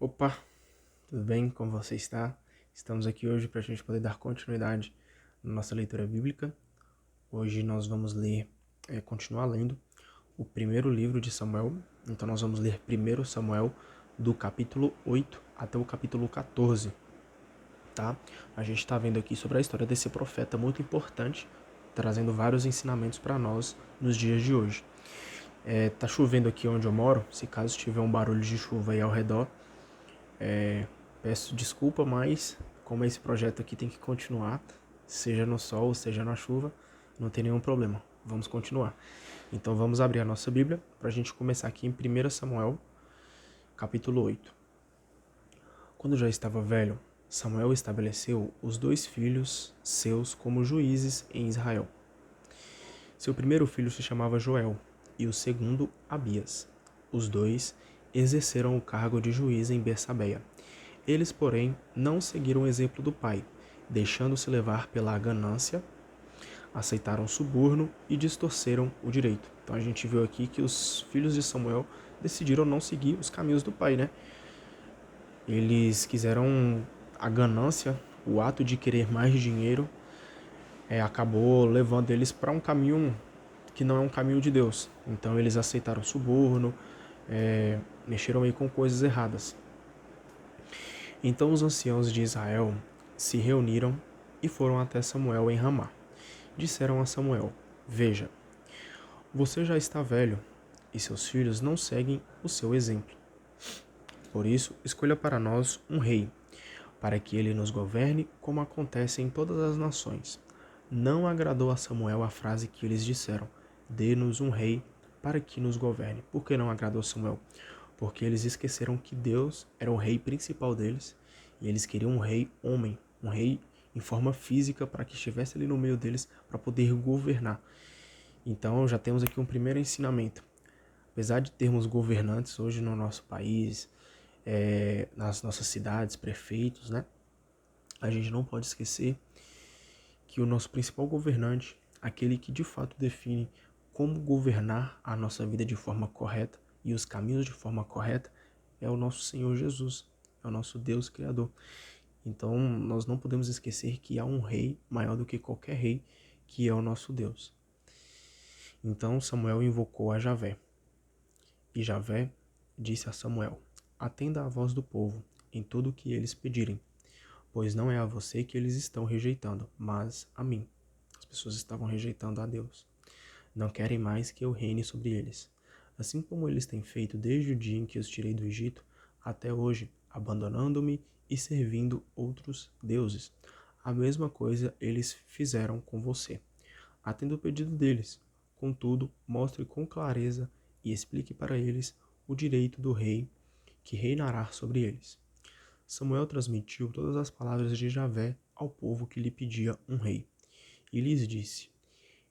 Opa, tudo bem? Como você está? Estamos aqui hoje para a gente poder dar continuidade na nossa leitura bíblica. Hoje nós vamos continuar lendo o primeiro livro de Samuel. Então nós vamos ler 1 Samuel do capítulo 8 até o capítulo 14, tá? A gente está vendo aqui sobre a história desse profeta muito importante, trazendo vários ensinamentos para nós nos dias de hoje. Tá chovendo aqui onde eu moro, se caso tiver um barulho de chuva aí ao redor, peço desculpa, mas como esse projeto aqui tem que continuar, seja no sol, seja na chuva, não tem nenhum problema. Vamos continuar. Então vamos abrir a nossa Bíblia para a gente começar aqui em 1 Samuel, capítulo 8. Quando já estava velho, Samuel estabeleceu os 2 filhos seus como juízes em Israel. Seu primeiro filho se chamava Joel e o segundo Abias. Os dois exerceram o cargo de juiz em Bersabeia. Eles, porém, não seguiram o exemplo do pai, deixando-se levar pela ganância, aceitaram o suborno e distorceram o direito. Então a gente viu aqui que os filhos de Samuel decidiram não seguir os caminhos do pai, né? Eles quiseram a ganância, o ato de querer mais dinheiro, acabou levando eles para um caminho que não é um caminho de Deus. Então eles aceitaram o suborno, mexeram aí com coisas erradas. Então os anciãos de Israel se reuniram e foram até Samuel em Ramá. Disseram a Samuel: Veja, você já está velho e seus filhos não seguem o seu exemplo. Por isso, escolha para nós um rei, para que ele nos governe como acontece em todas as nações. Não agradou a Samuel a frase que eles disseram: Dê-nos um rei para que nos governe. Por que não agradou a Samuel? Porque eles esqueceram que Deus era o rei principal deles e eles queriam um rei homem, um rei em forma física para que estivesse ali no meio deles para poder governar. Então já temos aqui um primeiro ensinamento. Apesar de termos governantes hoje no nosso país, nas nossas cidades, prefeitos, né? A gente não pode esquecer que o nosso principal governante, aquele que de fato define como governar a nossa vida de forma correta e os caminhos de forma correta, é o nosso Senhor Jesus, é o nosso Deus Criador. Então nós não podemos esquecer que há um rei maior do que qualquer rei, que é o nosso Deus. Então Samuel invocou a Javé. E Javé disse a Samuel: Atenda à voz do povo em tudo o que eles pedirem, pois não é a você que eles estão rejeitando, mas a mim. As pessoas estavam rejeitando a Deus. Não querem mais que eu reine sobre eles. Assim como eles têm feito desde o dia em que os tirei do Egito até hoje, abandonando-me e servindo outros deuses. A mesma coisa eles fizeram com você. Atenda o pedido deles. Contudo, mostre com clareza e explique para eles o direito do rei que reinará sobre eles. Samuel transmitiu todas as palavras de Javé ao povo que lhe pedia um rei. E lhes disse: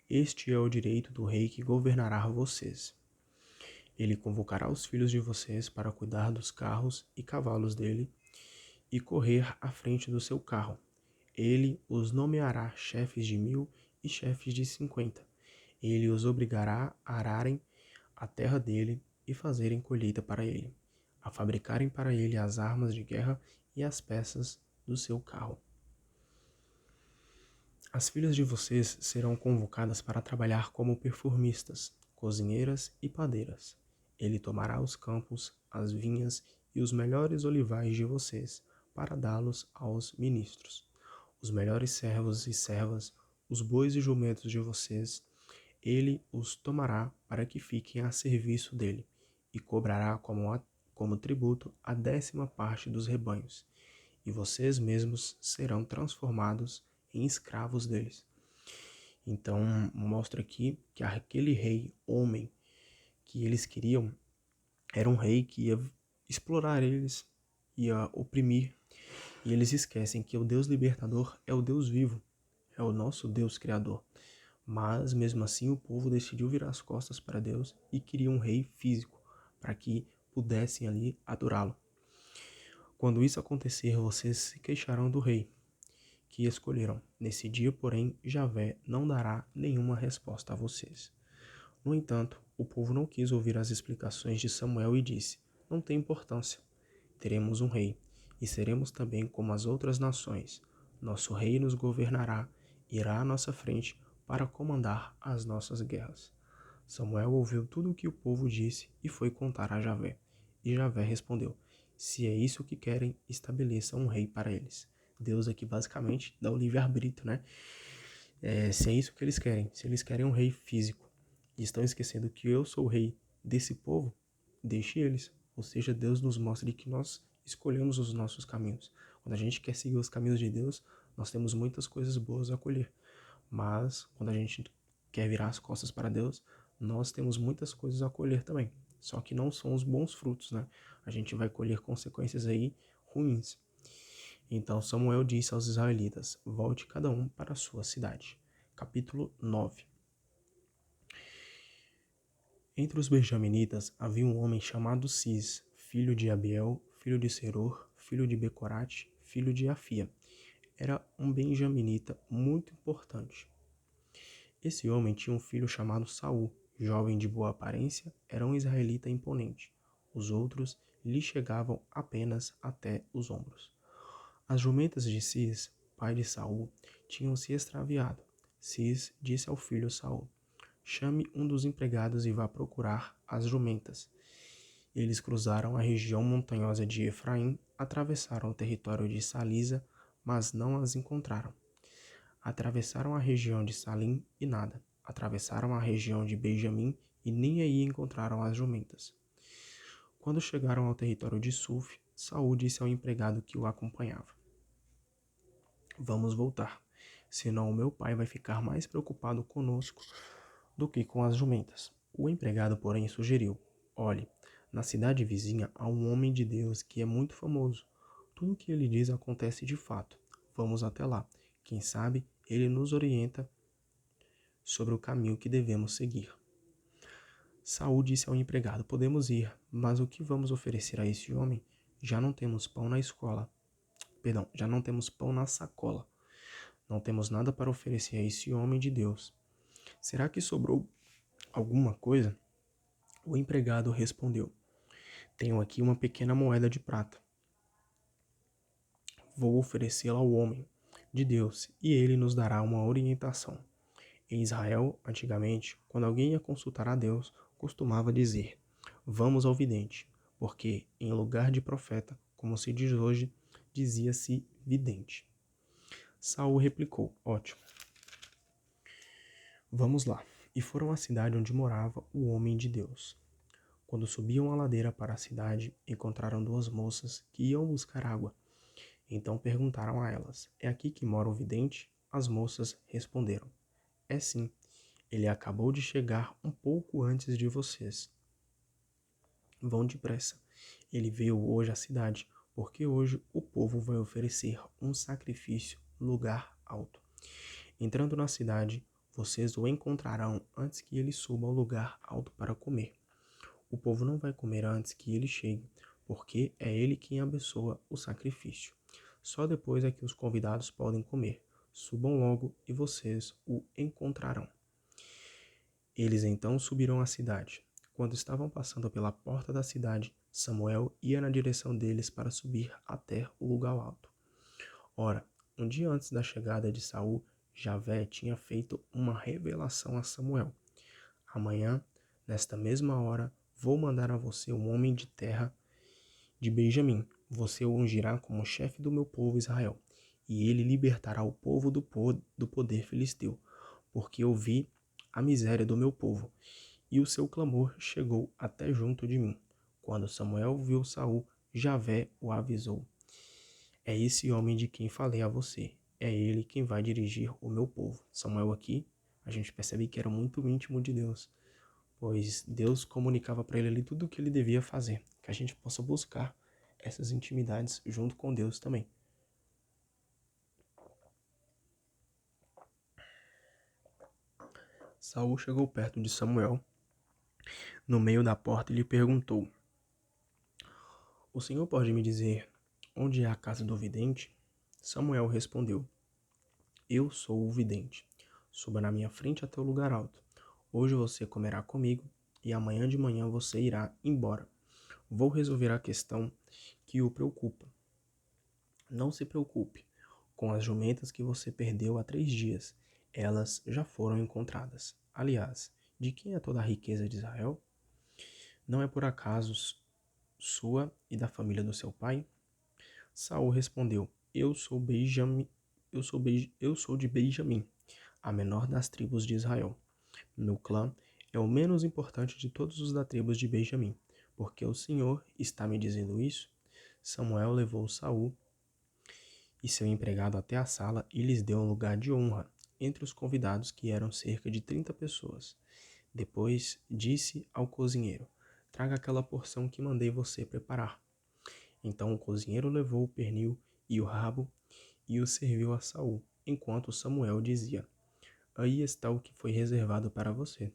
Este é o direito do rei que governará vocês. Ele convocará os filhos de vocês para cuidar dos carros e cavalos dele e correr à frente do seu carro. Ele os nomeará chefes de 1000 e chefes de 50. Ele os obrigará a ararem a terra dele e fazerem colheita para ele, a fabricarem para ele as armas de guerra e as peças do seu carro. As filhas de vocês serão convocadas para trabalhar como perfumistas, cozinheiras e padeiras. Ele tomará os campos, as vinhas e os melhores olivais de vocês para dá-los aos ministros. Os melhores servos e servas, os bois e jumentos de vocês, ele os tomará para que fiquem a serviço dele e cobrará como tributo a 10ª parte dos rebanhos. E vocês mesmos serão transformados em escravos deles. Então mostra aqui que aquele rei homem que eles queriam era um rei que ia explorar eles, ia oprimir, e eles esquecem que o Deus libertador é o Deus vivo, é o nosso Deus criador. Mas mesmo assim o povo decidiu virar as costas para Deus e queria um rei físico para que pudessem ali adorá-lo. Quando isso acontecer, vocês se queixarão do rei que escolheram. Nesse dia, porém, Javé não dará nenhuma resposta a vocês. No entanto, o povo não quis ouvir as explicações de Samuel e disse: Não tem importância. teremos um rei, e seremos também como as outras nações. Nosso rei nos governará, irá à nossa frente para comandar as nossas guerras. Samuel ouviu tudo o que o povo disse e foi contar a Javé. E Javé respondeu: se é isso que querem, estabeleça um rei para eles. Deus aqui basicamente dá o livre-arbítrio, né? Se é isso que eles querem, se eles querem um rei físico e estão esquecendo que eu sou o rei desse povo, deixe eles. Ou seja, Deus nos mostra que nós escolhemos os nossos caminhos. Quando a gente quer seguir os caminhos de Deus, nós temos muitas coisas boas a colher. Mas quando a gente quer virar as costas para Deus, nós temos muitas coisas a colher também. Só que não são os bons frutos, né? A gente vai colher consequências aí ruins. Então Samuel disse aos israelitas: volte cada um para a sua cidade. Capítulo 9. Entre os benjaminitas havia um homem chamado Cis, filho de Abiel, filho de Seror, filho de Becorate, filho de Afia. Era um benjaminita muito importante. Esse homem tinha um filho chamado Saul, jovem de boa aparência, era um israelita imponente. Os outros lhe chegavam apenas até os ombros. As jumentas de Cis, pai de Saul, tinham se extraviado. Cis disse ao filho Saul: chame um dos empregados e vá procurar as jumentas. Eles cruzaram a região montanhosa de Efraim, atravessaram o território de Salisa, mas não as encontraram. Atravessaram a região de Salim e nada. Atravessaram a região de Benjamim e nem aí encontraram as jumentas. Quando chegaram ao território de Suf, Saul disse ao empregado que o acompanhava: vamos voltar, senão o meu pai vai ficar mais preocupado conosco do que com as jumentas. O empregado, porém, sugeriu: olhe, na cidade vizinha há um homem de Deus que é muito famoso. Tudo o que ele diz acontece de fato. Vamos até lá. Quem sabe ele nos orienta sobre o caminho que devemos seguir. Saul disse ao empregado: podemos ir, mas o que vamos oferecer a esse homem? Já não temos pão na escola. Já não temos pão na sacola. Não temos nada para oferecer a esse homem de Deus. Será que sobrou alguma coisa? O empregado respondeu: tenho aqui uma pequena moeda de prata. Vou oferecê-la ao homem de Deus e ele nos dará uma orientação. Em Israel, antigamente, quando alguém ia consultar a Deus, costumava dizer: vamos ao vidente, porque em lugar de profeta, como se diz hoje, dizia-se vidente. Saul replicou: ótimo. Vamos lá. E foram à cidade onde morava o homem de Deus. Quando subiam a ladeira para a cidade, encontraram duas moças que iam buscar água. Então perguntaram a elas: é aqui que mora o vidente? As moças responderam: é sim. Ele acabou de chegar um pouco antes de vocês. Vão depressa. Ele veio hoje à cidade, porque hoje o povo vai oferecer um sacrifício no lugar alto. Entrando na cidade, vocês o encontrarão antes que ele suba ao lugar alto para comer. O povo não vai comer antes que ele chegue, porque é ele quem abençoa o sacrifício. Só depois é que os convidados podem comer. Subam logo e vocês o encontrarão. Eles então subiram à cidade. Quando estavam passando pela porta da cidade, Samuel ia na direção deles para subir até o lugar alto. Ora, um dia antes da chegada de Saul, Javé tinha feito uma revelação a Samuel. Amanhã, nesta mesma hora, vou mandar a você um homem de terra de Benjamim. Você o ungirá como chefe do meu povo Israel, e ele libertará o povo do poder filisteu, porque eu vi a miséria do meu povo, e o seu clamor chegou até junto de mim. Quando Samuel viu Saul, Javé o avisou: é esse homem de quem falei a você. É ele quem vai dirigir o meu povo. Samuel aqui, a gente percebe que era muito íntimo de Deus, pois Deus comunicava para ele ali tudo o que ele devia fazer. Que a gente possa buscar essas intimidades junto com Deus também. Saul chegou perto de Samuel, no meio da porta, e lhe perguntou: o senhor pode me dizer onde é a casa do vidente? Samuel respondeu: eu sou o vidente. Suba na minha frente até o lugar alto. Hoje você comerá comigo e amanhã de manhã você irá embora. Vou resolver a questão que o preocupa. Não se preocupe com as jumentas que você perdeu há 3 dias. Elas já foram encontradas. Aliás, de quem é toda a riqueza de Israel? Não é por acaso sua e da família do seu pai? Saul respondeu: Eu sou Benjamim, eu sou de Benjamim, a menor das tribos de Israel. Meu clã é o menos importante de todos os da tribo de Benjamim. Porque o Senhor está me dizendo isso? Samuel levou Saul e seu empregado até a sala e lhes deu um lugar de honra entre os convidados, que eram cerca de 30 pessoas. Depois disse ao cozinheiro: Traga aquela porção que mandei você preparar. Então o cozinheiro levou o pernil e o rabo e o serviu a Saul, enquanto Samuel dizia: Aí está o que foi reservado para você.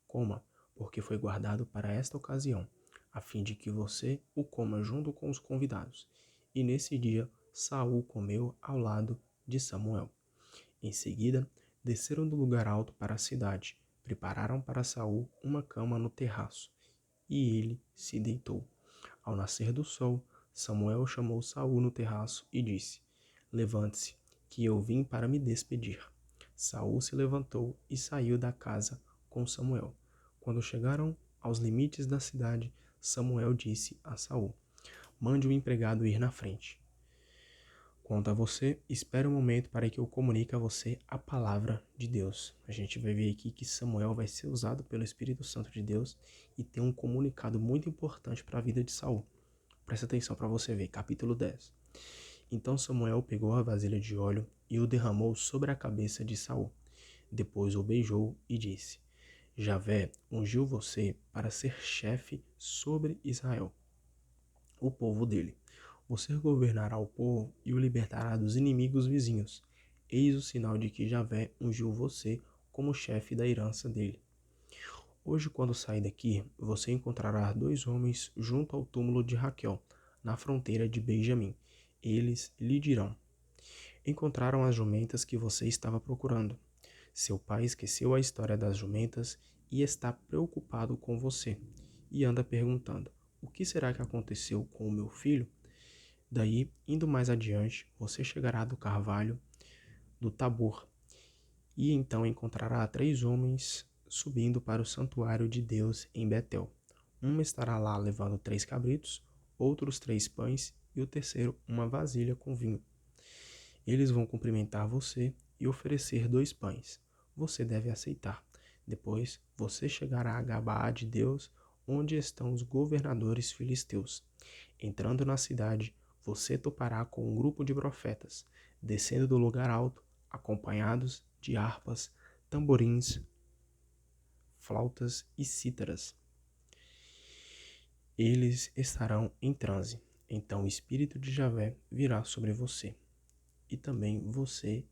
Coma, porque foi guardado para esta ocasião, a fim de que você o coma junto com os convidados. E nesse dia Saul comeu ao lado de Samuel. Em seguida, desceram do lugar alto para a cidade, prepararam para Saul uma cama no terraço, e ele se deitou. Ao nascer do sol, Samuel chamou Saul no terraço e disse: Levante-se, que eu vim para me despedir. Saul se levantou e saiu da casa com Samuel. Quando chegaram aos limites da cidade, Samuel disse a Saul: Mande o empregado ir na frente. Quanto a você, espere um momento para que eu comunique a você a palavra de Deus. A gente vai ver aqui que Samuel vai ser usado pelo Espírito Santo de Deus e tem um comunicado muito importante para a vida de Saul. Presta atenção para você ver, capítulo 10. Então Samuel pegou a vasilha de óleo e o derramou sobre a cabeça de Saul. Depois o beijou e disse: Javé ungiu você para ser chefe sobre Israel, o povo dele. Você governará o povo e o libertará dos inimigos vizinhos. Eis o sinal de que Javé ungiu você como chefe da herança dele. Hoje, quando sair daqui, você encontrará 2 homens junto ao túmulo de Raquel, na fronteira de Benjamim. Eles lhe dirão: Encontraram as jumentas que você estava procurando. Seu pai esqueceu a história das jumentas e está preocupado com você. E anda perguntando: O que será que aconteceu com o meu filho? Daí, indo mais adiante, você chegará do carvalho do Tabor, e então encontrará 3 homens subindo para o santuário de Deus em Betel. Um estará lá levando 3 cabritos, outros 3 pães e o terceiro uma vasilha com vinho. Eles vão cumprimentar você e oferecer 2 pães. Você deve aceitar. Depois, você chegará a Gabaa de Deus, onde estão os governadores filisteus. Entrando na cidade, você topará com um grupo de profetas, descendo do lugar alto, acompanhados de harpas, tamborins, flautas e cítaras. Eles estarão em transe. Então o Espírito de Javé virá sobre você, e também você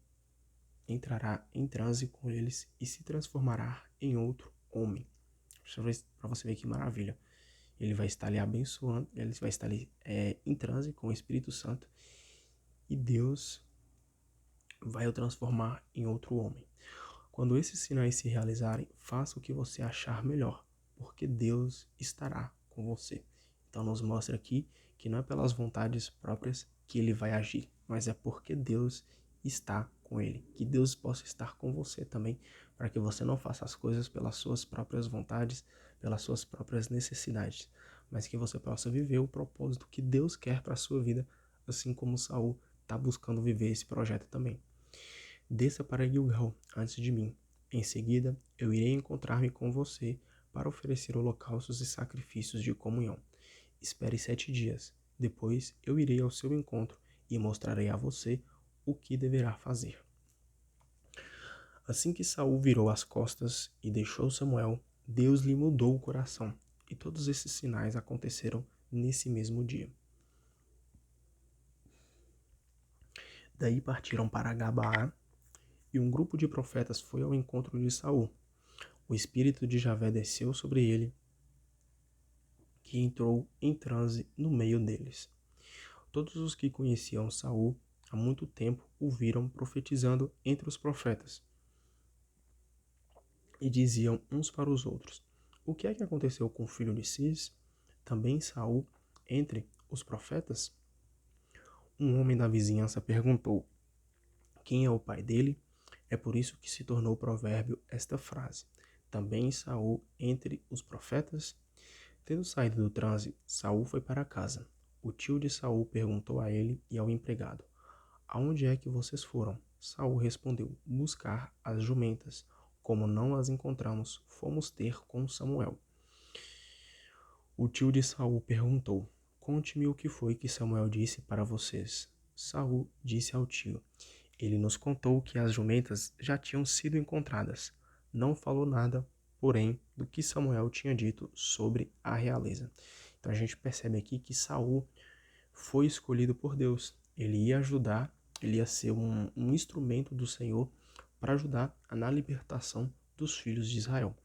entrará em transe com eles e se transformará em outro homem. Para você ver que maravilha. Ele vai estar ali abençoando, ele vai estar ali em transe com o Espírito Santo, e Deus vai o transformar em outro homem. Quando esses sinais se realizarem, faça o que você achar melhor, porque Deus estará com você. Então nos mostra aqui que não é pelas vontades próprias que ele vai agir, mas é porque Deus está com ele. Que Deus possa estar com você também, para que você não faça as coisas pelas suas próprias vontades, pelas suas próprias necessidades, mas que você possa viver o propósito que Deus quer para a sua vida, assim como Saul está buscando viver esse projeto também. Desça para Gilgal antes de mim. Em seguida, eu irei encontrar-me com você para oferecer holocaustos e sacrifícios de comunhão. Espere 7 dias. Depois, eu irei ao seu encontro e mostrarei a você o que deverá fazer. Assim que Saul virou as costas e deixou Samuel, Deus lhe mudou o coração. E todos esses sinais aconteceram nesse mesmo dia. Daí partiram para Gabaa, e um grupo de profetas foi ao encontro de Saul. O espírito de Javé desceu sobre ele, que entrou em transe no meio deles. Todos os que conheciam Saul há muito tempo o viram profetizando entre os profetas, e diziam uns para os outros: O que é que aconteceu com o filho de Cis? Também Saul entre os profetas? Um homem da vizinhança perguntou: quem é o pai dele? É por isso que se tornou provérbio esta frase: também Saul entre os profetas? Tendo saído do transe, Saul foi para casa. O tio de Saul perguntou a ele e ao empregado: aonde é que vocês foram? Saul respondeu: buscar as jumentas. Como não as encontramos, fomos ter com Samuel. O tio de Saul perguntou: conte-me o que foi que Samuel disse para vocês. Saul disse ao tio: ele nos contou que as jumentas já tinham sido encontradas. Não falou nada, porém, do que Samuel tinha dito sobre a realeza. Então a gente percebe aqui que Saul foi escolhido por Deus. Ele ia ajudar, ele ia ser um instrumento do Senhor para ajudar na libertação dos filhos de Israel.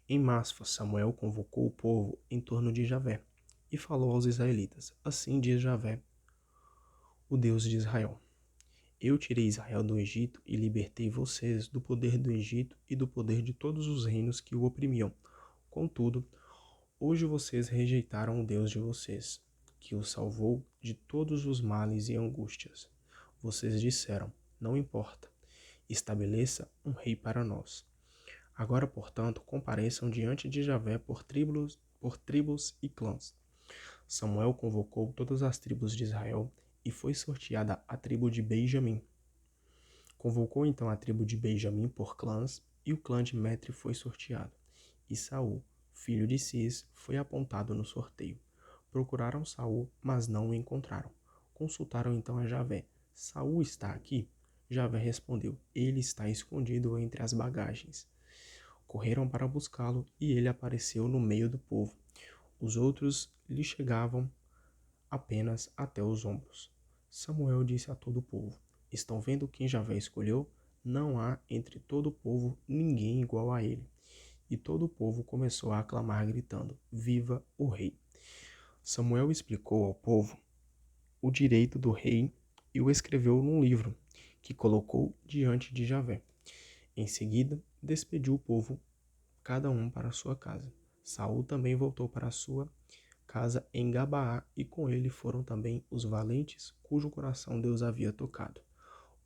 Em Masfa, Samuel convocou o povo em torno de Javé e falou aos israelitas: assim diz Javé, o Deus de Israel. Eu tirei Israel do Egito e libertei vocês do poder do Egito e do poder de todos os reinos que o oprimiam. Contudo, hoje vocês rejeitaram o Deus de vocês, que o salvou de todos os males e angústias. Vocês disseram: não importa, estabeleça um rei para nós. Agora, portanto, compareçam diante de Javé por tribos e clãs. Samuel convocou todas as tribos de Israel e foi sorteada a tribo de Benjamim. Convocou então a tribo de Benjamim por clãs, e o clã de Metre foi sorteado. E Saul, filho de Cis, foi apontado no sorteio. Procuraram Saul, mas não o encontraram. Consultaram então a Javé: Saul está aqui? Javé respondeu: ele está escondido entre as bagagens. Correram para buscá-lo, e ele apareceu no meio do povo. Os outros lhe chegavam apenas até os ombros. Samuel disse a todo o povo: estão vendo quem Javé escolheu? Não há entre todo o povo ninguém igual a ele. E todo o povo começou a aclamar, gritando: viva o rei! Samuel explicou ao povo o direito do rei e o escreveu num livro, que colocou diante de Javé. Em seguida, despediu o povo, cada um para sua casa. Saul também voltou para sua casa em Gabaá, e com ele foram também os valentes cujo coração Deus havia tocado.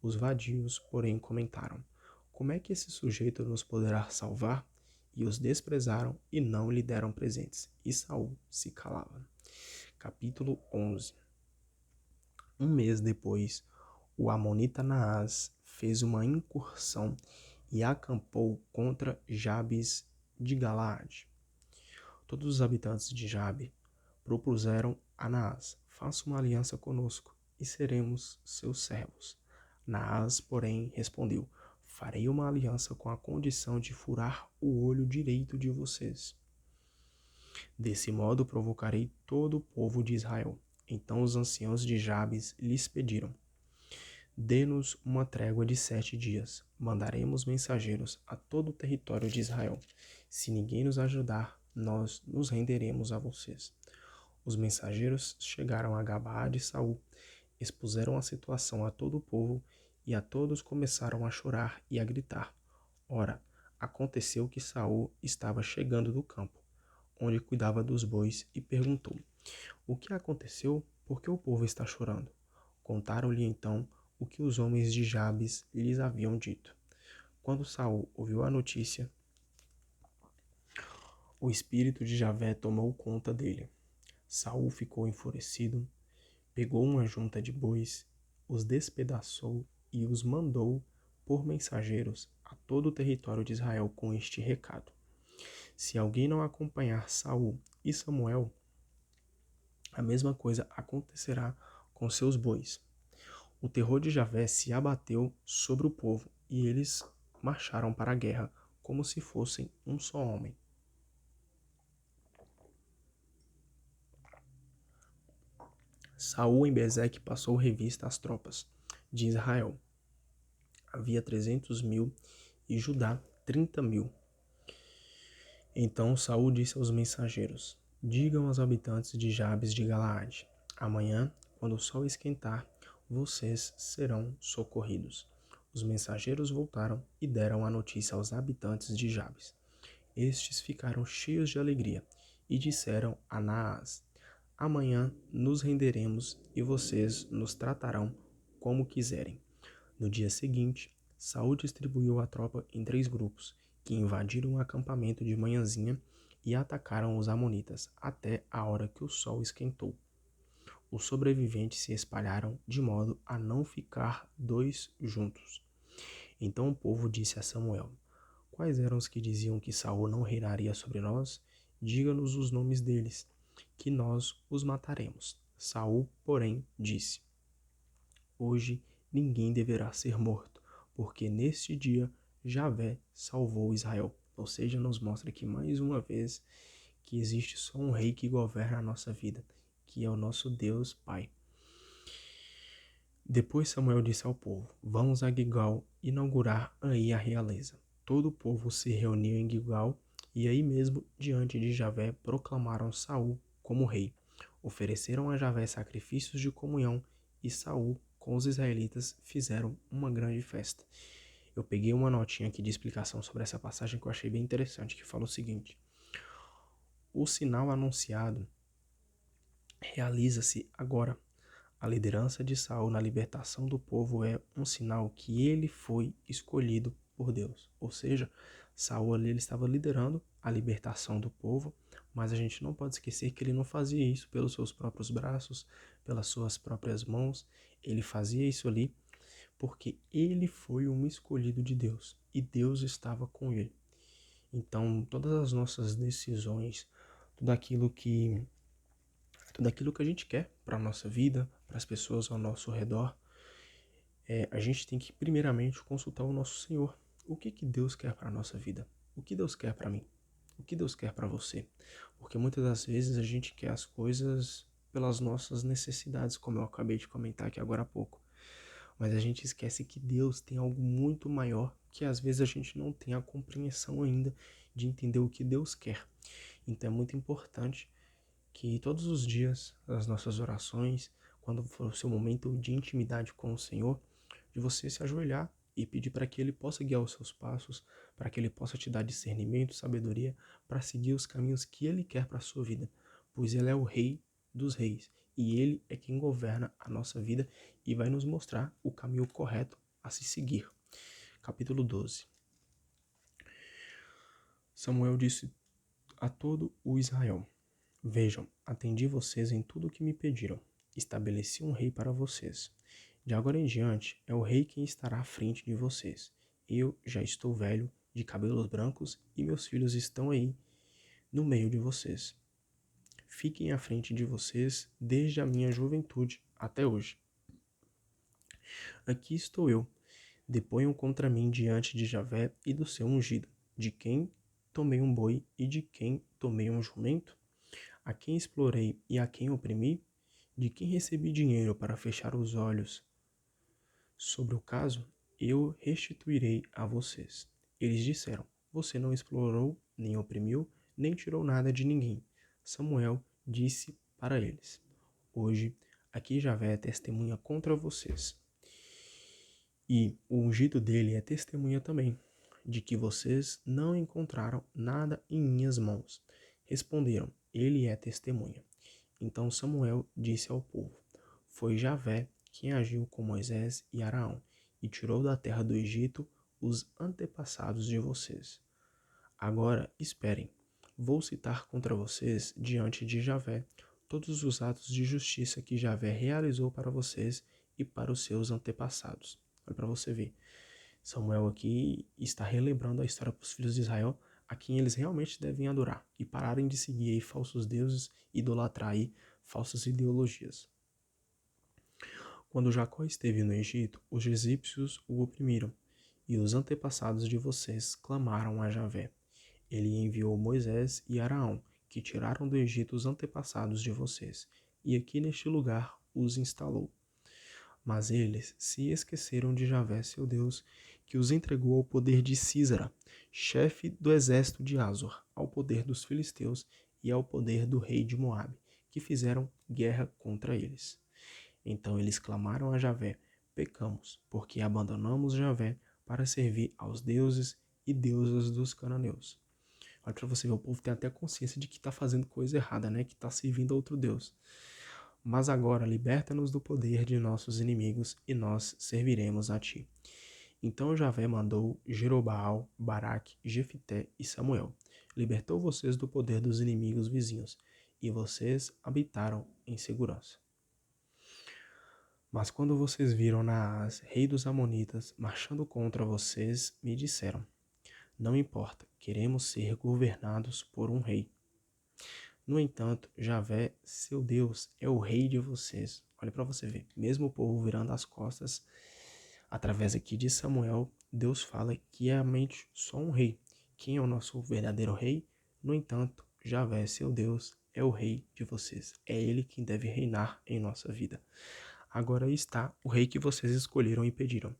Os vadios, porém, comentaram: como é que esse sujeito nos poderá salvar? E os desprezaram e não lhe deram presentes. E Saul se calava. Capítulo 11. Um mês depois, o amonita Naás fez uma incursão e acampou contra Jabes de Galaade. Todos os habitantes de Jabe propuseram a Naás: faça uma aliança conosco e seremos seus servos. Naás, porém, respondeu: farei uma aliança com a condição de furar o olho direito de vocês. Desse modo provocarei todo o povo de Israel. Então os anciãos de Jabes lhes pediram: dê-nos uma trégua de 7 dias. Mandaremos mensageiros a todo o território de Israel. Se ninguém nos ajudar, nós nos renderemos a vocês. Os mensageiros chegaram a Gabaá de Saul, expuseram a situação a todo o povo, e a todos começaram a chorar e a gritar. Ora, aconteceu que Saul estava chegando do campo, onde cuidava dos bois, e perguntou: o que aconteceu? Por que o povo está chorando? Contaram-lhe então o que os homens de Jabes lhes haviam dito. Quando Saul ouviu a notícia, o espírito de Javé tomou conta dele. Saul ficou enfurecido, pegou uma junta de bois, os despedaçou e os mandou por mensageiros a todo o território de Israel com este recado: se alguém não acompanhar Saul e Samuel, a mesma coisa acontecerá com seus bois. O terror de Javé se abateu sobre o povo, e eles marcharam para a guerra como se fossem um só homem. Saul em Bezeque passou revista às tropas de Israel. Havia 300.000 e Judá 30.000. Então Saul disse aos mensageiros: digam aos habitantes de Jabes de Galaade: amanhã, quando o sol esquentar, vocês serão socorridos. Os mensageiros voltaram e deram a notícia aos habitantes de Jabes. Estes ficaram cheios de alegria e disseram a Naás: Amanhã nos renderemos e vocês nos tratarão como quiserem. No dia seguinte, Saul distribuiu a tropa em 3 grupos, que invadiram o acampamento de manhãzinha e atacaram os amonitas até a hora que o sol esquentou. Os sobreviventes se espalharam de modo a não ficar dois juntos. Então o povo disse a Samuel: Quais eram os que diziam que Saul não reinaria sobre nós? Diga-nos os nomes deles, que nós os mataremos. Saul, porém, disse: Hoje ninguém deverá ser morto, porque neste dia Javé salvou Israel. Ou seja, nos mostra aqui mais uma vez que existe só um rei que governa a nossa vida, que é o nosso Deus Pai. Depois Samuel disse ao povo: Vamos a Gilgal inaugurar aí a realeza. Todo o povo se reuniu em Gilgal e aí mesmo, diante de Javé, proclamaram Saul como rei. Ofereceram a Javé sacrifícios de comunhão e Saul com os israelitas fizeram uma grande festa. Eu peguei uma notinha aqui de explicação sobre essa passagem que eu achei bem interessante, que fala o seguinte: o sinal anunciado realiza-se agora. A liderança de Saul na libertação do povo é um sinal que ele foi escolhido por Deus. Ou seja, Saul ali ele estava liderando a libertação do povo, mas a gente não pode esquecer que ele não fazia isso pelos seus próprios braços, pelas suas próprias mãos. Ele fazia isso ali porque ele foi um escolhido de Deus e Deus estava com ele. Então, todas as nossas decisões, tudo aquilo que a gente quer para a nossa vida, para as pessoas ao nosso redor, a gente tem que primeiramente consultar o nosso Senhor. O que Deus quer para a nossa vida? O que Deus quer para mim? O que Deus quer para você? Porque muitas das vezes a gente quer as coisas pelas nossas necessidades, como eu acabei de comentar aqui agora há pouco. Mas a gente esquece que Deus tem algo muito maior que às vezes a gente não tem a compreensão ainda de entender o que Deus quer. Então é muito importante que todos os dias, as nossas orações, quando for o seu momento de intimidade com o Senhor, de você se ajoelhar e pedir para que Ele possa guiar os seus passos, para que Ele possa te dar discernimento, sabedoria, para seguir os caminhos que Ele quer para a sua vida, pois Ele é o Rei dos Reis e Ele é quem governa a nossa vida e vai nos mostrar o caminho correto a se seguir. Capítulo 12. Samuel disse a todo o Israel: Vejam, atendi vocês em tudo o que me pediram. Estabeleci um rei para vocês. De agora em diante, é o rei quem estará à frente de vocês. Eu já estou velho, de cabelos brancos, e meus filhos estão aí, no meio de vocês. Fiquem à frente de vocês desde a minha juventude até hoje. Aqui estou eu. Deponham contra mim diante de Javé e do seu ungido, de quem tomei um boi e de quem tomei um jumento? A quem explorei e a quem oprimi? De quem recebi dinheiro para fechar os olhos sobre o caso? Eu restituirei a vocês. Eles disseram: Você não explorou, nem oprimiu, nem tirou nada de ninguém. Samuel disse para eles: Hoje, aqui Javé é testemunha contra vocês. E o ungido dele é testemunha também, de que vocês não encontraram nada em minhas mãos. Responderam: Ele é testemunha. Então Samuel disse ao povo: Foi Javé quem agiu com Moisés e Araão, e tirou da terra do Egito os antepassados de vocês. Agora esperem, vou citar contra vocês, diante de Javé, todos os atos de justiça que Javé realizou para vocês e para os seus antepassados. Olha para você ver. Samuel aqui está relembrando a história para os filhos de Israel, a quem eles realmente devem adorar e pararem de seguir aí falsos deuses, idolatrar aí falsas ideologias. Quando Jacó esteve no Egito, os egípcios o oprimiram, e os antepassados de vocês clamaram a Javé. Ele enviou Moisés e Araão, que tiraram do Egito os antepassados de vocês, e aqui neste lugar os instalou. Mas eles se esqueceram de Javé, seu Deus, que os entregou ao poder de Sísara, chefe do exército de Azor, ao poder dos filisteus e ao poder do rei de Moabe, que fizeram guerra contra eles. Então eles clamaram a Javé: Pecamos, porque abandonamos Javé para servir aos deuses e deusas dos cananeus. Olha para você ver, o povo tem até consciência de que está fazendo coisa errada, né? Que está servindo a outro Deus. Mas agora liberta-nos do poder de nossos inimigos e nós serviremos a ti. Então Javé mandou Jerobaal, Baraque, Jefité e Samuel. Libertou vocês do poder dos inimigos vizinhos, e vocês habitaram em segurança. Mas quando vocês viram Naás, rei dos Amonitas, marchando contra vocês, me disseram: não importa, queremos ser governados por um rei. No entanto, Javé, seu Deus, é o rei de vocês. Olha para você ver, mesmo o povo virando as costas, através aqui de Samuel, Deus fala que é realmente só um rei. Quem é o nosso verdadeiro rei? No entanto, Javé, seu Deus, é o rei de vocês. É ele quem deve reinar em nossa vida. Agora aí está o rei que vocês escolheram e pediram.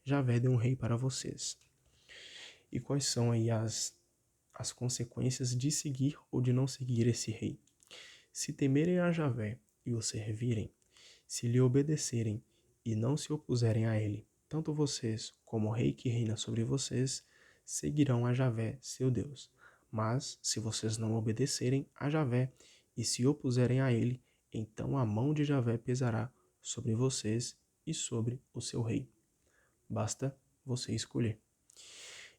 Javé deu um rei para vocês. E quais são aí as consequências de seguir ou de não seguir esse rei? Se temerem a Javé e o servirem, se lhe obedecerem e não se opuserem a ele, tanto vocês como o rei que reina sobre vocês seguirão a Javé, seu Deus. Mas se vocês não obedecerem a Javé e se opuserem a ele, então a mão de Javé pesará sobre vocês e sobre o seu rei. Basta você escolher.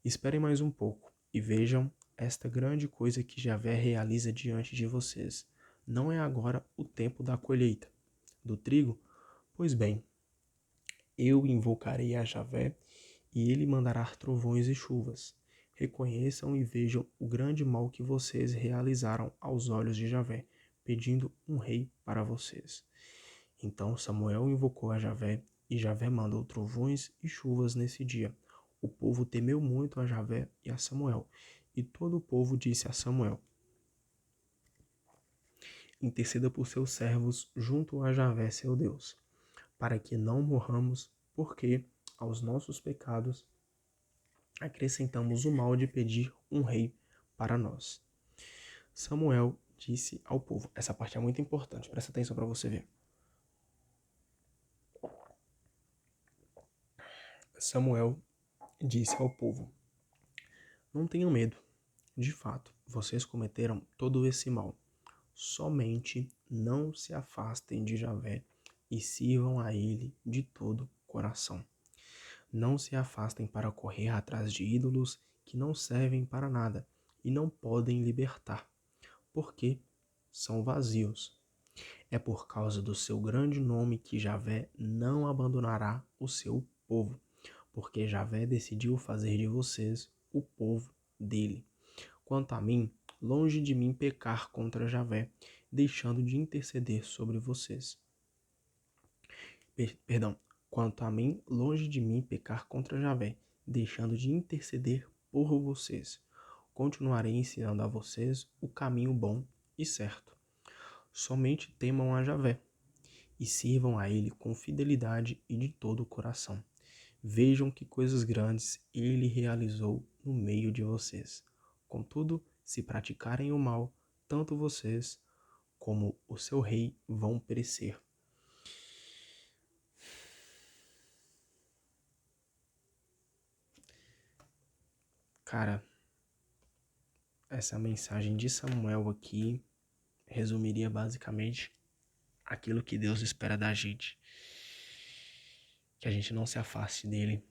Esperem mais um pouco e vejam esta grande coisa que Javé realiza diante de vocês. Não é agora o tempo da colheita do trigo? Pois bem, eu invocarei a Javé e ele mandará trovões e chuvas. Reconheçam e vejam o grande mal que vocês realizaram aos olhos de Javé, pedindo um rei para vocês. Então Samuel invocou a Javé e Javé mandou trovões e chuvas nesse dia. O povo temeu muito a Javé e a Samuel, e todo o povo disse a Samuel: interceda por seus servos junto a Javé, seu Deus, para que não morramos, porque aos nossos pecados acrescentamos o mal de pedir um rei para nós. Samuel disse ao povo, essa parte é muito importante, presta atenção para você ver. Samuel disse ao povo: não tenham medo, de fato, vocês cometeram todo esse mal. Somente não se afastem de Javé e sirvam a ele de todo coração. Não se afastem para correr atrás de ídolos que não servem para nada e não podem libertar, porque são vazios. É por causa do seu grande nome que Javé não abandonará o seu povo, porque Javé decidiu fazer de vocês o povo dele. Quanto a mim, longe de mim pecar contra Javé, deixando de interceder sobre vocês. Perdão, quanto a mim, longe de mim pecar contra Javé, deixando de interceder por vocês. Continuarei ensinando a vocês o caminho bom e certo. Somente temam a Javé e sirvam a ele com fidelidade e de todo o coração. Vejam que coisas grandes ele realizou no meio de vocês. Contudo, se praticarem o mal, tanto vocês como o seu rei vão perecer. Cara, essa mensagem de Samuel aqui resumiria basicamente aquilo que Deus espera da gente. Que a gente não se afaste dele,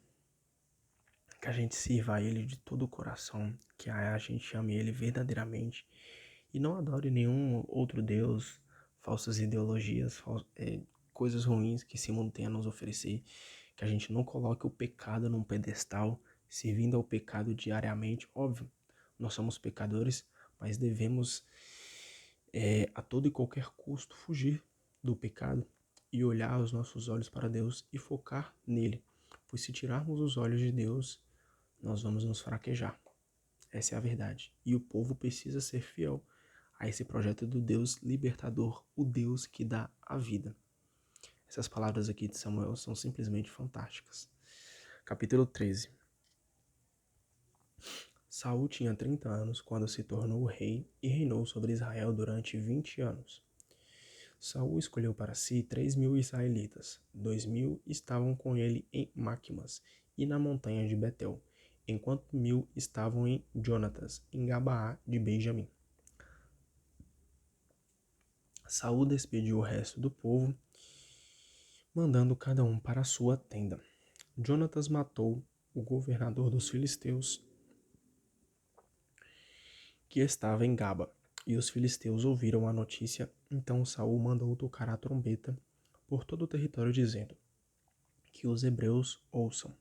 que a gente sirva a ele de todo o coração, que a gente ame ele verdadeiramente e não adore nenhum outro Deus, falsas ideologias, coisas ruins que esse mundo tem a nos oferecer, que a gente não coloque o pecado num pedestal, servindo ao pecado diariamente. Óbvio, nós somos pecadores, mas devemos a todo e qualquer custo fugir do pecado e olhar os nossos olhos para Deus e focar nele, pois se tirarmos os olhos de Deus, nós vamos nos fraquejar. Essa é a verdade. E o povo precisa ser fiel a esse projeto do Deus libertador, o Deus que dá a vida. Essas palavras aqui de Samuel são simplesmente fantásticas. Capítulo 13. Saul tinha 30 anos quando se tornou rei e reinou sobre Israel durante 20 anos. Saul escolheu para si 3.000 israelitas. 2.000 estavam com ele em Macmas e na montanha de Betel, enquanto 1000 estavam em Jonatas, em Gabaá de Benjamim. Saul despediu o resto do povo, mandando cada um para a sua tenda. Jonatas matou o governador dos filisteus, que estava em Gaba, e os filisteus ouviram a notícia. Então Saul mandou tocar a trombeta por todo o território, dizendo: que os hebreus ouçam.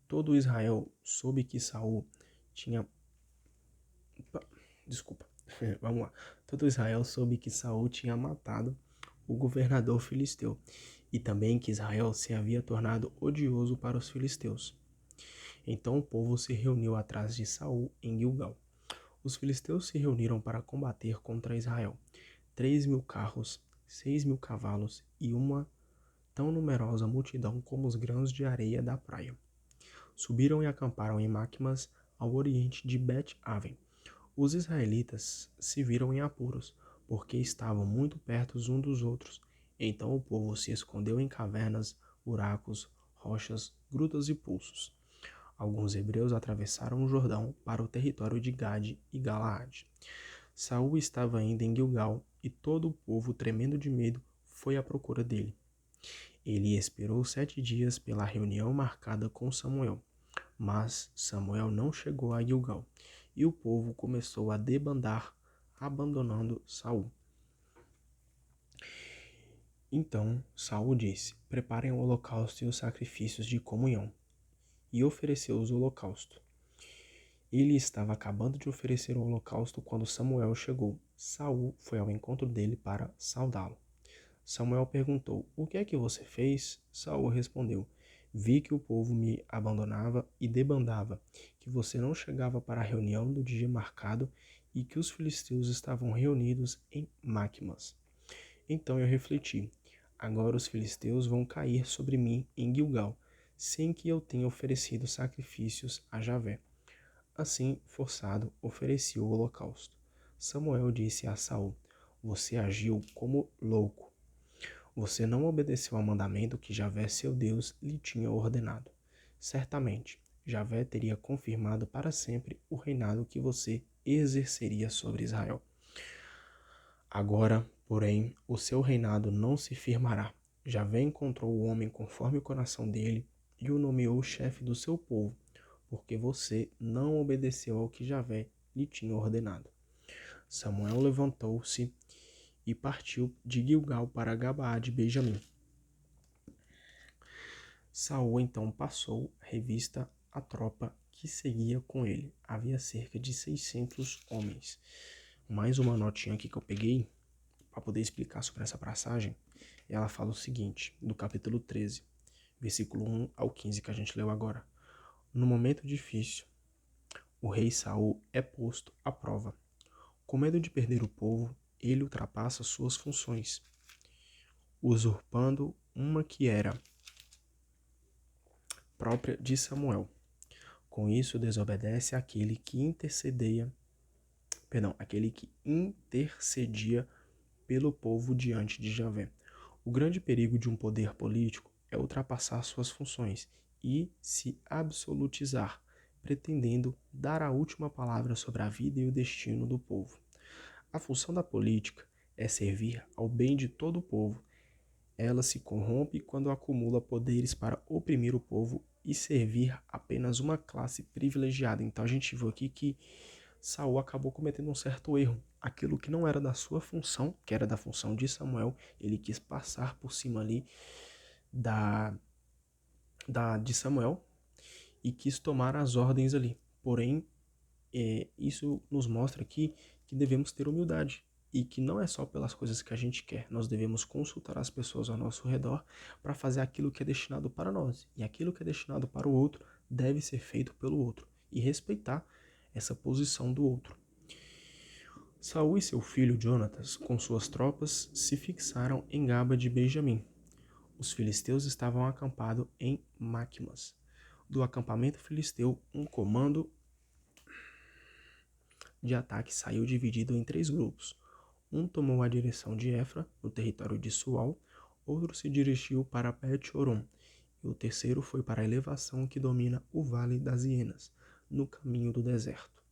Todo Israel soube que Saul tinha... Desculpa, vamos lá. Todo Israel soube que Saul tinha matado o governador filisteu, e também que Israel se havia tornado odioso para os filisteus. Então o povo se reuniu atrás de Saul em Gilgal. Os filisteus se reuniram para combater contra Israel. 3.000 carros, 6.000 cavalos e uma tão numerosa multidão como os grãos de areia da praia. Subiram e acamparam em Macmas, ao oriente de Bet-Aven. Os israelitas se viram em apuros, porque estavam muito perto uns dos outros. Então o povo se escondeu em cavernas, buracos, rochas, grutas e poços. Alguns hebreus atravessaram o Jordão para o território de Gade e Galaade. Saul estava ainda em Gilgal, e todo o povo, tremendo de medo, foi à procura dele. Ele esperou 7 dias pela reunião marcada com Samuel. Mas Samuel não chegou a Gilgal, e o povo começou a debandar, abandonando Saul. Então Saul disse: preparem o holocausto e os sacrifícios de comunhão. E ofereceu os holocaustos. Ele estava acabando de oferecer o holocausto quando Samuel chegou. Saul foi ao encontro dele para saudá-lo. Samuel perguntou: o que é que você fez? Saul respondeu: vi que o povo me abandonava e debandava, que você não chegava para a reunião do dia marcado e que os filisteus estavam reunidos em Macmas. Então eu refleti: agora os filisteus vão cair sobre mim em Gilgal, sem que eu tenha oferecido sacrifícios a Javé. Assim, forçado, ofereci o holocausto. Samuel disse a Saul: você agiu como louco. Você não obedeceu ao mandamento que Javé, seu Deus, lhe tinha ordenado. Certamente, Javé teria confirmado para sempre o reinado que você exerceria sobre Israel. Agora, porém, o seu reinado não se firmará. Javé encontrou o homem conforme o coração dele e o nomeou chefe do seu povo, porque você não obedeceu ao que Javé lhe tinha ordenado. Samuel levantou-se e partiu de Gilgal para Gabaá de Benjamim. Saul então passou revista à tropa que seguia com ele. Havia cerca de 600 homens. Mais uma notinha aqui que eu peguei para poder explicar sobre essa passagem. Ela fala o seguinte, do capítulo 13, versículo 1 ao 15 que a gente leu agora. No momento difícil, o rei Saul é posto à prova. Com medo de perder o povo, ele ultrapassa suas funções, usurpando uma que era própria de Samuel. Com isso, desobedece aquele que intercedia pelo povo diante de Javé. O grande perigo de um poder político é ultrapassar suas funções e se absolutizar, pretendendo dar a última palavra sobre a vida e o destino do povo. A função da política é servir ao bem de todo o povo. Ela se corrompe quando acumula poderes para oprimir o povo e servir apenas uma classe privilegiada. Então a gente viu aqui que Saul acabou cometendo um certo erro. Aquilo que não era da sua função, que era da função de Samuel, ele quis passar por cima ali de Samuel e quis tomar as ordens ali. Porém, isso nos mostra aqui que devemos ter humildade e que não é só pelas coisas que a gente quer. Nós devemos consultar as pessoas ao nosso redor para fazer aquilo que é destinado para nós. E aquilo que é destinado para o outro deve ser feito pelo outro e respeitar essa posição do outro. Saul e seu filho Jonatas, com suas tropas, se fixaram em Gaba de Benjamim. Os filisteus estavam acampados em Macmas. Do acampamento filisteu, um comando de ataque saiu dividido em 3 grupos. Um tomou a direção de Efra, no território de Sual, outro se dirigiu para Bet-Horon e o terceiro foi para a elevação que domina o Vale das Hienas, no caminho do deserto.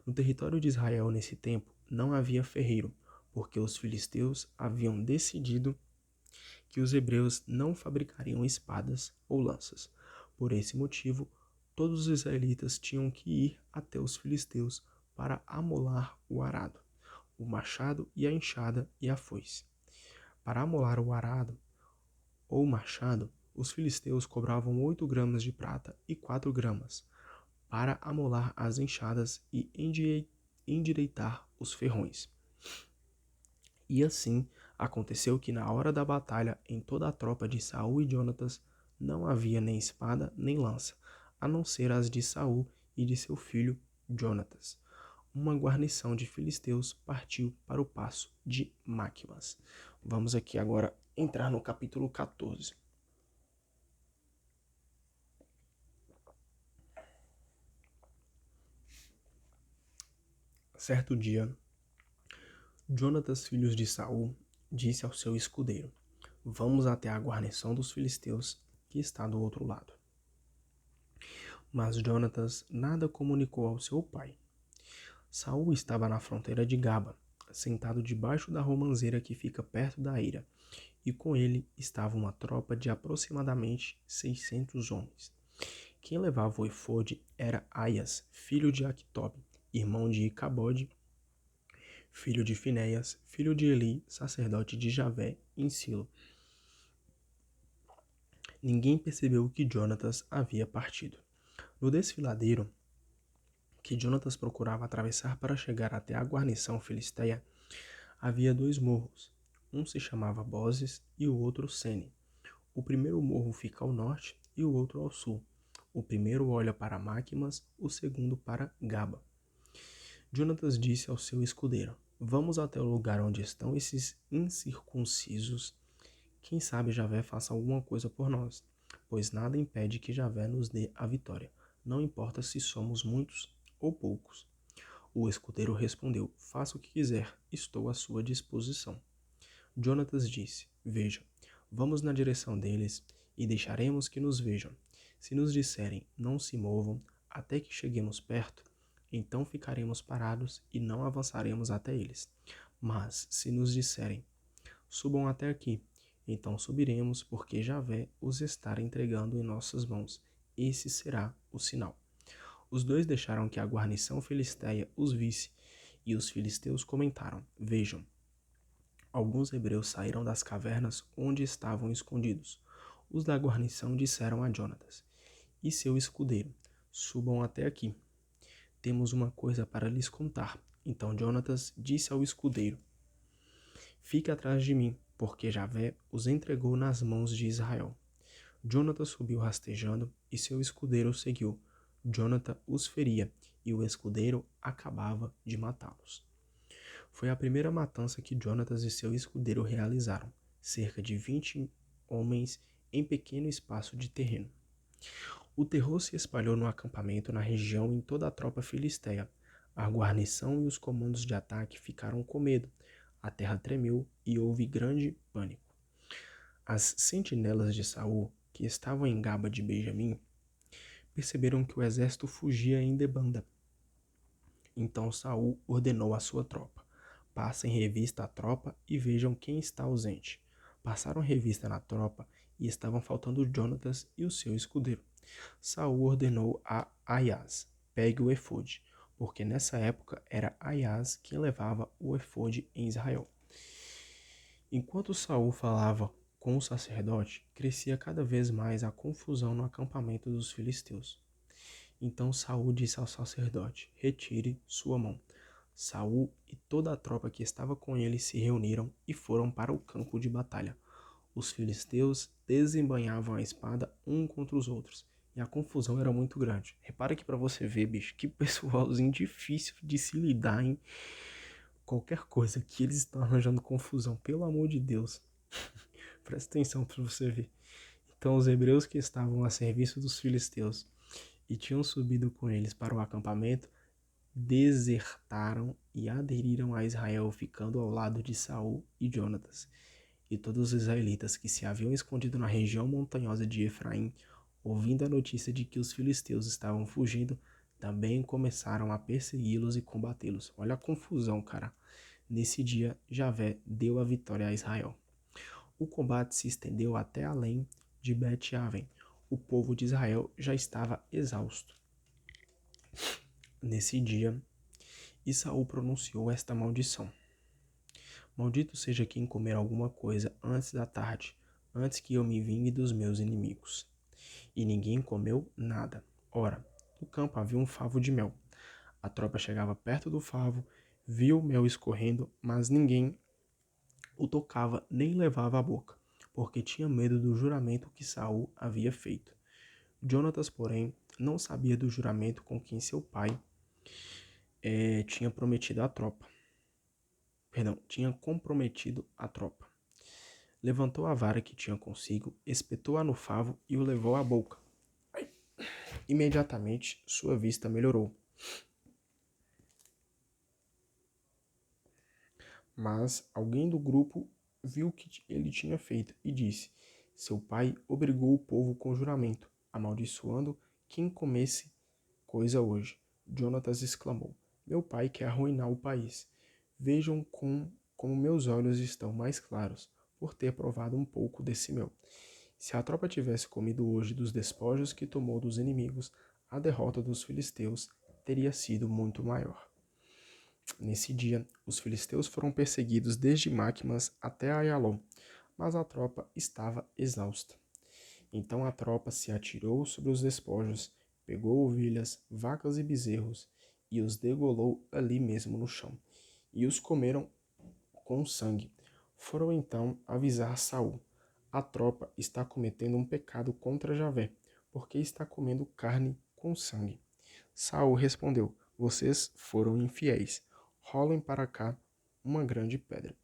No território de Israel nesse tempo não havia ferreiro, porque os filisteus haviam decidido que os hebreus não fabricariam espadas ou lanças. Por esse motivo, todos os israelitas tinham que ir até os filisteus para amolar o arado, o machado e a enxada e a foice. Para amolar o arado ou machado, os filisteus cobravam 8 gramas de prata e 4 gramas, para amolar as enxadas e endireitar os ferrões. E assim aconteceu que na hora da batalha, em toda a tropa de Saul e Jonatas, não havia nem espada nem lança, a não ser as de Saul e de seu filho Jonatas. Uma guarnição de filisteus partiu para o passo de Máquimas. Vamos aqui agora entrar no capítulo 14. Certo dia, Jonatas, filho de Saul, disse ao seu escudeiro: Vamos até a guarnição dos filisteus, que está do outro lado. Mas Jonatas nada comunicou ao seu pai. Saul estava na fronteira de Gaba, sentado debaixo da romanceira que fica perto da eira, e com ele estava uma tropa de aproximadamente 600 homens. Quem levava o efode era Aias, filho de Aquitobe, irmão de Icabode, filho de Finéias, filho de Eli, sacerdote de Javé, em Silo. Ninguém percebeu que Jonatas havia partido. No desfiladeiro que Jonatas procurava atravessar para chegar até a guarnição filisteia, havia 2 morros. Um se chamava Bozes e o outro Sene. O primeiro morro fica ao norte e o outro ao sul. O primeiro olha para Máquimas, o segundo para Gaba. Jonatas disse ao seu escudeiro: Vamos até o lugar onde estão esses incircuncisos. Quem sabe Javé faça alguma coisa por nós, pois nada impede que Javé nos dê a vitória. Não importa se somos muitos ou poucos. O escudeiro respondeu: Faça o que quiser, estou à sua disposição. Jonatas disse: Veja, vamos na direção deles e deixaremos que nos vejam. Se nos disserem: Não se movam até que cheguemos perto, então ficaremos parados e não avançaremos até eles. Mas se nos disserem: Subam até aqui, então subiremos, porque Javé os estará entregando em nossas mãos. Esse será o sinal. Os 2 deixaram que a guarnição filisteia os visse, e os filisteus comentaram: Vejam, alguns hebreus saíram das cavernas onde estavam escondidos. Os da guarnição disseram a Jonatas e seu escudeiro: Subam até aqui. Temos uma coisa para lhes contar. Então Jonatas disse ao escudeiro: Fique atrás de mim, porque Javé os entregou nas mãos de Israel. Jonatas subiu rastejando e seu escudeiro o seguiu. Jonatan os feria e o escudeiro acabava de matá-los. Foi a primeira matança que Jonatas e seu escudeiro realizaram, cerca de 20 homens em pequeno espaço de terreno. O terror se espalhou no acampamento na região em toda a tropa filisteia. A guarnição e os comandos de ataque ficaram com medo. A terra tremeu e houve grande pânico. As sentinelas de Saul, que estavam em Gaba de Benjamim, perceberam que o exército fugia em debanda. Então Saul ordenou à sua tropa: Passem revista à tropa e vejam quem está ausente. Passaram revista na tropa e estavam faltando Jonatas e o seu escudeiro. Saul ordenou a Aias: Pegue o efode, porque nessa época era Aias quem levava o efode em Israel. Enquanto Saul falava com o sacerdote, crescia cada vez mais a confusão no acampamento dos filisteus. Então Saul disse ao sacerdote: Retire sua mão. Saul e toda a tropa que estava com ele se reuniram e foram para o campo de batalha. Os filisteus desembainhavam a espada um contra os outros, e a confusão era muito grande. Repara aqui pra você ver, bicho, que pessoalzinho difícil de se lidar, hein? Qualquer coisa que eles estão arranjando confusão, pelo amor de Deus. Presta atenção pra você ver. Então os hebreus que estavam a serviço dos filisteus e tinham subido com eles para o acampamento, desertaram e aderiram a Israel, ficando ao lado de Saul e Jonatas. E todos os israelitas que se haviam escondido na região montanhosa de Efraim, ouvindo a notícia de que os filisteus estavam fugindo, também começaram a persegui-los e combatê-los. Olha a confusão, cara. Nesse dia, Javé deu a vitória a Israel. O combate se estendeu até além de Bet-Aven. O povo de Israel já estava exausto. Nesse dia, Esaú pronunciou esta maldição: Maldito seja quem comer alguma coisa antes da tarde, antes que eu me vingue dos meus inimigos. E ninguém comeu nada. Ora, no campo havia um favo de mel. A tropa chegava perto do favo, viu o mel escorrendo, mas ninguém o tocava nem levava à boca, porque tinha medo do juramento que Saul havia feito. Jonatas, porém, não sabia do juramento com quem seu pai tinha prometido a tropa. Tinha comprometido a tropa. Levantou a vara que tinha consigo, espetou-a no favo e o levou à boca. Imediatamente sua vista melhorou. Mas alguém do grupo viu o que ele tinha feito e disse: Seu pai obrigou o povo com juramento, amaldiçoando quem comesse coisa hoje. Jonatas exclamou: Meu pai quer arruinar o país. Vejam como meus olhos estão mais claros por ter provado um pouco desse mel. Se a tropa tivesse comido hoje dos despojos que tomou dos inimigos, a derrota dos filisteus teria sido muito maior. Nesse dia, os filisteus foram perseguidos desde Macmas até Aialon, mas a tropa estava exausta. Então a tropa se atirou sobre os despojos, pegou ovelhas, vacas e bezerros e os degolou ali mesmo no chão, e os comeram com sangue. Foram então avisar Saul: A tropa está cometendo um pecado contra Javé, porque está comendo carne com sangue. Saul respondeu: Vocês foram infiéis. Rolem para cá uma grande pedra.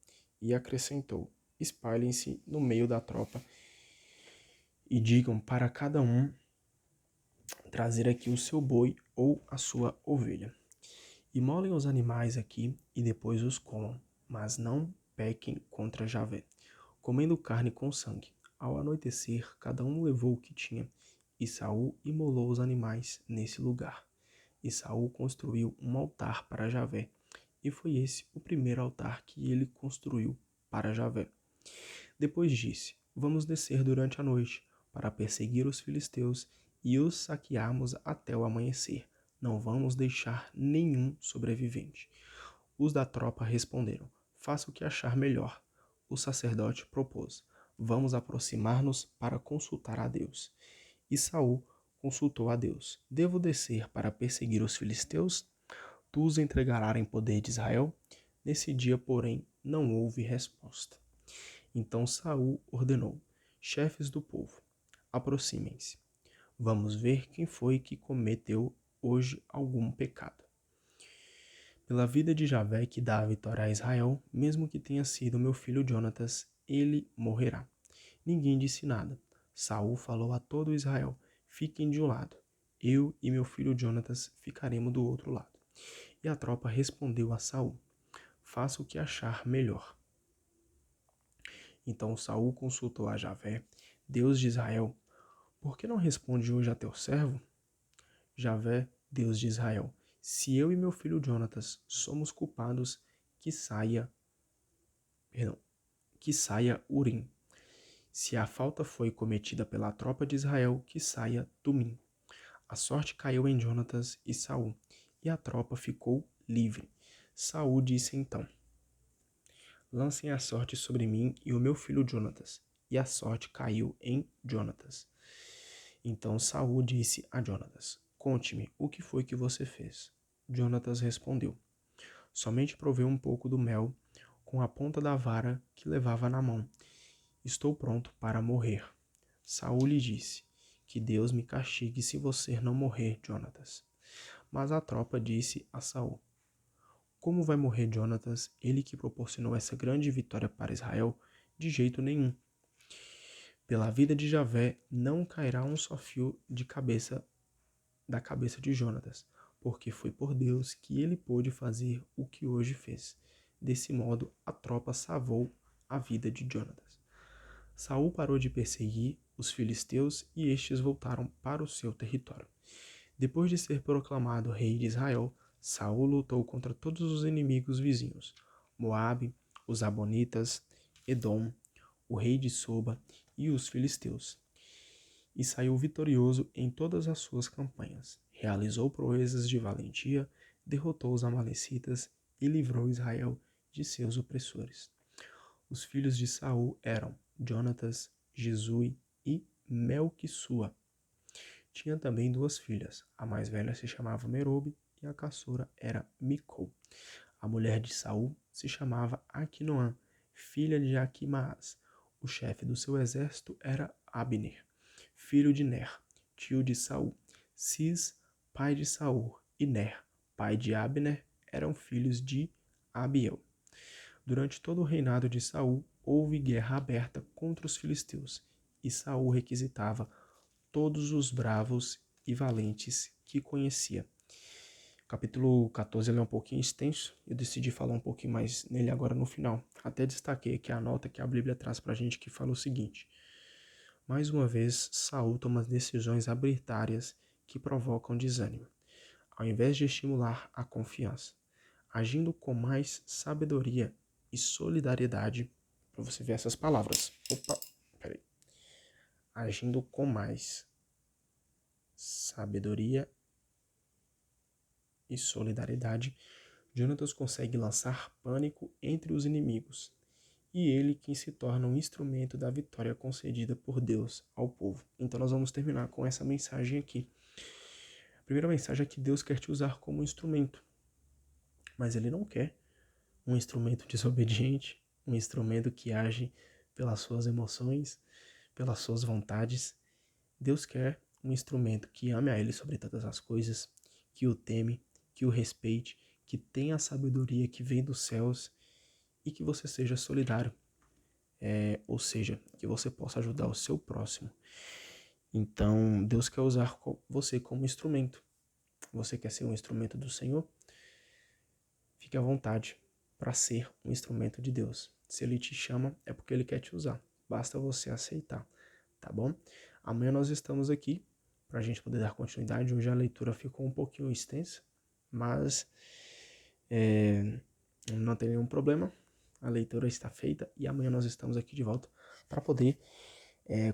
E acrescentou: Espalhem-se no meio da tropa e digam para cada um trazer aqui o seu boi ou a sua ovelha. Imolem os animais aqui e depois os comam, mas não pequem contra Javé, comendo carne com sangue. Ao anoitecer, cada um levou o que tinha, e Saul imolou os animais nesse lugar. E Saul construiu um altar para Javé, e foi esse o primeiro altar que ele construiu para Javé. Depois disse: Vamos descer durante a noite para perseguir os filisteus e os saquearmos até o amanhecer. Não vamos deixar nenhum sobrevivente. Os da tropa responderam: Faça o que achar melhor. O sacerdote propôs: Vamos aproximar-nos para consultar a Deus. E Saul consultou a Deus: Devo descer para perseguir os filisteus? Tu os entregarás em poder de Israel? Nesse dia, porém, não houve resposta. Então Saul ordenou: Chefes do povo, aproximem-se. Vamos ver quem foi que cometeu hoje algum pecado. Pela vida de Javé que dá a vitória a Israel, mesmo que tenha sido meu filho Jonatas, ele morrerá. Ninguém disse nada. Saul falou a todo Israel: Fiquem de um lado. Eu e meu filho Jonatas ficaremos do outro lado. E a tropa respondeu a Saul: Faça o que achar melhor. Então Saul consultou a Javé, Deus de Israel: Por que não responde hoje a teu servo? Javé, Deus de Israel: Se eu e meu filho Jonatas somos culpados, que saia Urim. Se a falta foi cometida pela tropa de Israel, que saia Tumim. A sorte caiu em Jonatas e Saul, e a tropa ficou livre. Saul disse então: Lancem a sorte sobre mim e o meu filho Jonatas. E a sorte caiu em Jonatas. Então Saul disse a Jonatas: Conte-me o que foi que você fez. Jonatas respondeu: Somente provei um pouco do mel com a ponta da vara que levava na mão. Estou pronto para morrer. Saul lhe disse: Que Deus me castigue se você não morrer, Jonatas. Mas a tropa disse a Saul: Como vai morrer Jonatas, ele que proporcionou essa grande vitória para Israel? De jeito nenhum. Pela vida de Javé, não cairá um só fio da cabeça de Jonatas, porque foi por Deus que ele pôde fazer o que hoje fez. Desse modo, a tropa salvou a vida de Jonatas. Saul parou de perseguir os filisteus e estes voltaram para o seu território. Depois de ser proclamado rei de Israel, Saul lutou contra todos os inimigos vizinhos: Moabe, os Amonitas, Edom, o rei de Soba e os filisteus. E saiu vitorioso em todas as suas campanhas. Realizou proezas de valentia, derrotou os amalecitas e livrou Israel de seus opressores. Os filhos de Saul eram Jonatas, Jesui e Melquissua. Tinha também duas filhas. A mais velha se chamava Merobe e a caçula era Micol. A mulher de Saul se chamava Aquinoã, filha de Aquimaas. O chefe do seu exército era Abner, filho de Ner, tio de Saul. Cis, pai de Saul, e Ner, pai de Abner, eram filhos de Abiel. Durante todo o reinado de Saul, houve guerra aberta contra os filisteus, e Saul requisitava todos os bravos e valentes que conhecia. O capítulo 14 ele é um pouquinho extenso, eu decidi falar um pouquinho mais nele agora no final. Até destaquei aqui a nota que a Bíblia traz para a gente que fala o seguinte: mais uma vez, Saul toma decisões arbitrárias que provocam desânimo, ao invés de estimular a confiança, agindo com mais sabedoria e solidariedade, para você ver essas palavras. Peraí. Agindo com mais sabedoria e solidariedade, Jonatas consegue lançar pânico entre os inimigos, e ele quem se torna um instrumento da vitória concedida por Deus ao povo. Então nós vamos terminar com essa mensagem aqui. A primeira mensagem é que Deus quer te usar como instrumento, mas Ele não quer um instrumento desobediente, um instrumento que age pelas suas emoções, pelas suas vontades. Deus quer um instrumento que ame a Ele sobre todas as coisas, que o teme, que o respeite, que tenha a sabedoria que vem dos céus e que você seja solidário. Ou seja, que você possa ajudar o seu próximo. Então, Deus quer usar você como instrumento. Você quer ser um instrumento do Senhor? Fique à vontade para ser um instrumento de Deus. Se Ele te chama, é porque Ele quer te usar. Basta você aceitar, tá bom? Amanhã nós estamos aqui para a gente poder dar continuidade. Hoje a leitura ficou um pouquinho extensa, mas não tem nenhum problema. A leitura está feita e amanhã nós estamos aqui de volta para poder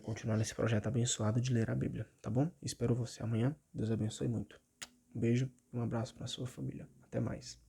continuar nesse projeto abençoado de ler a Bíblia, tá bom? Espero você amanhã. Deus abençoe muito. Um beijo e um abraço para sua família. Até mais.